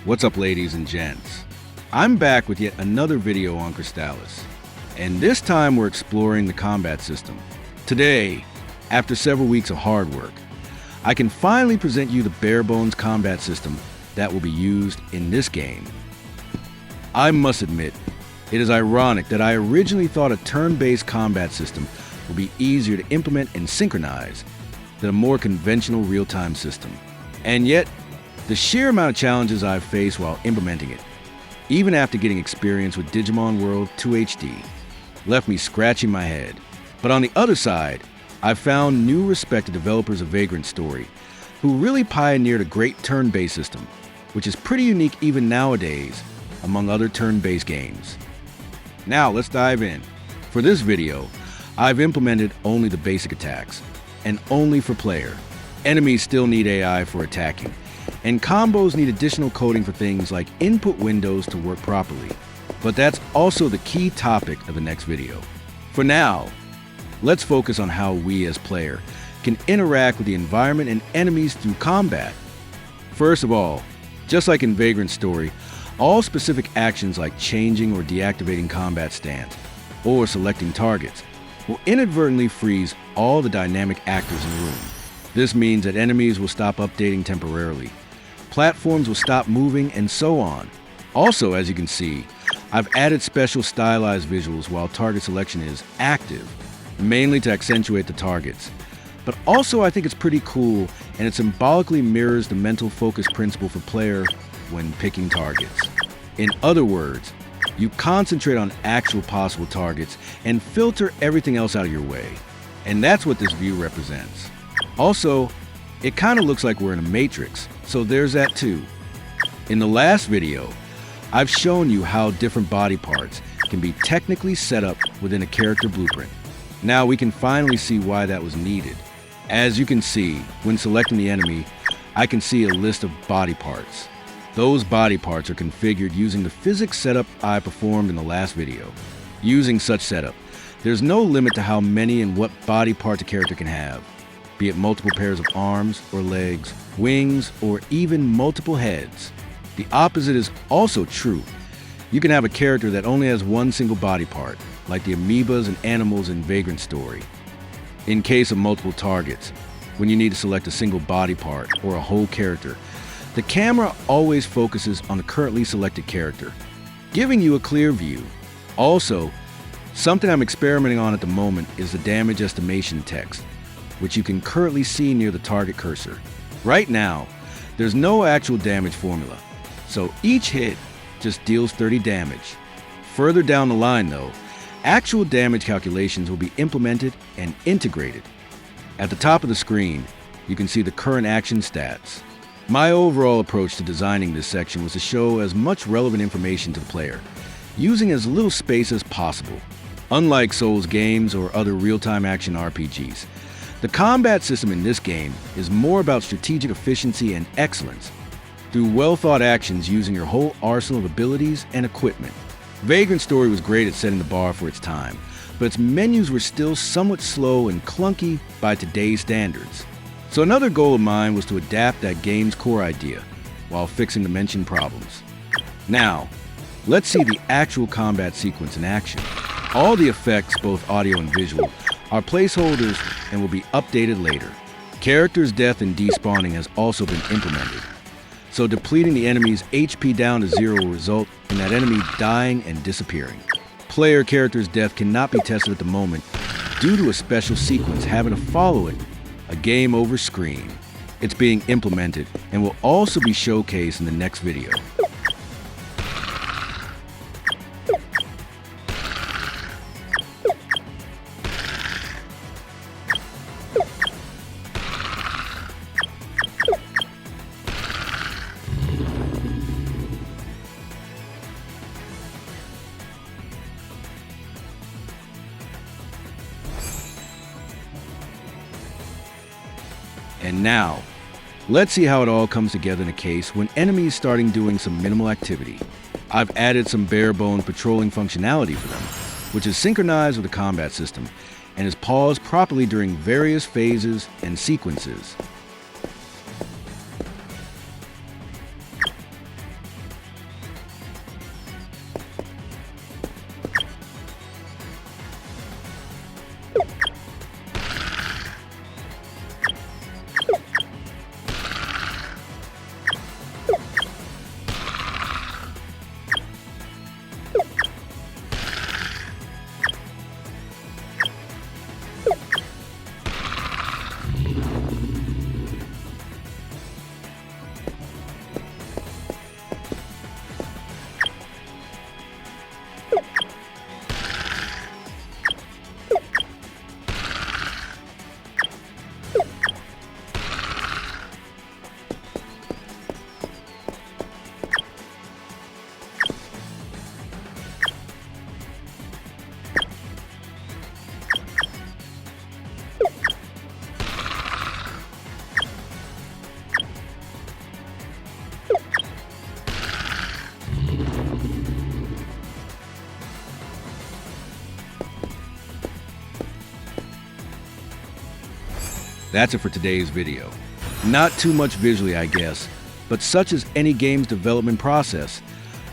What's up, ladies and gents? I'm back with yet another video on Crystallis, and this time we're exploring the combat system. Today, after several weeks of hard work, I can finally present you the bare-bones combat system that will be used in this game. I must admit, it is ironic that I originally thought a turn-based combat system would be easier to implement and synchronize than a more conventional real-time system. And yet, the sheer amount of challenges I've faced while implementing it, even after getting experience with Digimon World 2 HD, left me scratching my head. But on the other side, I've found new respected developers of Vagrant Story, who really pioneered a great turn-based system, which is pretty unique even nowadays among other turn-based games. Now let's dive in. For this video, I've implemented only the basic attacks, and only for player. Enemies still need AI for attacking, and combos need additional coding for things like input windows to work properly. But that's also the key topic of the next video. For now, let's focus on how we as player can interact with the environment and enemies through combat. First of all, just like in Vagrant Story, all specific actions like changing or deactivating combat stance or selecting targets will inadvertently freeze all the dynamic actors in the room. This means that enemies will stop updating temporarily, platforms will stop moving, and so on. Also, as you can see, I've added special stylized visuals while target selection is active, mainly to accentuate the targets. But also I think it's pretty cool, and it symbolically mirrors the mental focus principle for player when picking targets. In other words, you concentrate on actual possible targets and filter everything else out of your way. And that's what this view represents. Also, it kind of looks like we're in a matrix, so there's that too. In the last video, I've shown you how different body parts can be technically set up within a character blueprint. Now we can finally see why that was needed. As you can see, when selecting the enemy, I can see a list of body parts. Those body parts are configured using the physics setup I performed in the last video. Using such setup, there's no limit to how many and what body parts a character can have, be it multiple pairs of arms or legs, wings, or even multiple heads. The opposite is also true. You can have a character that only has one single body part, like the amoebas and animals in Vagrant Story. In case of multiple targets, when you need to select a single body part or a whole character, the camera always focuses on the currently selected character, giving you a clear view. Also, something I'm experimenting on at the moment is the damage estimation text, which you can currently see near the target cursor. Right now, there's no actual damage formula, so each hit just deals 30 damage. Further down the line though, actual damage calculations will be implemented and integrated. At the top of the screen, you can see the current action stats. My overall approach to designing this section was to show as much relevant information to the player, using as little space as possible. Unlike Souls games or other real-time action RPGs, the combat system in this game is more about strategic efficiency and excellence, through well-thought actions using your whole arsenal of abilities and equipment. Vagrant Story was great at setting the bar for its time, but its menus were still somewhat slow and clunky by today's standards. So another goal of mine was to adapt that game's core idea while fixing the mentioned problems. Now, let's see the actual combat sequence in action. All the effects, both audio and visual, are placeholders and will be updated later. Character's death and despawning has also been implemented. So depleting the enemy's HP down to 0 will result in that enemy dying and disappearing. Player character's death cannot be tested at the moment due to a special sequence having to follow it, a game over screen. It's being implemented and will also be showcased in the next video. And now, let's see how it all comes together in a case when enemies starting doing some minimal activity. I've added some bare-bones patrolling functionality for them, which is synchronized with the combat system and is paused properly during various phases and sequences. That's it for today's video. Not too much visually, I guess, but such is any game's development process.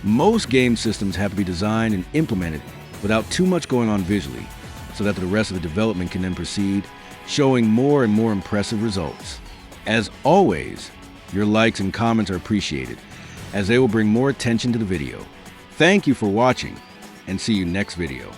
Most game systems have to be designed and implemented without too much going on visually, so that the rest of the development can then proceed, showing more and more impressive results. As always, your likes and comments are appreciated, as they will bring more attention to the video. Thank you for watching, and see you next video.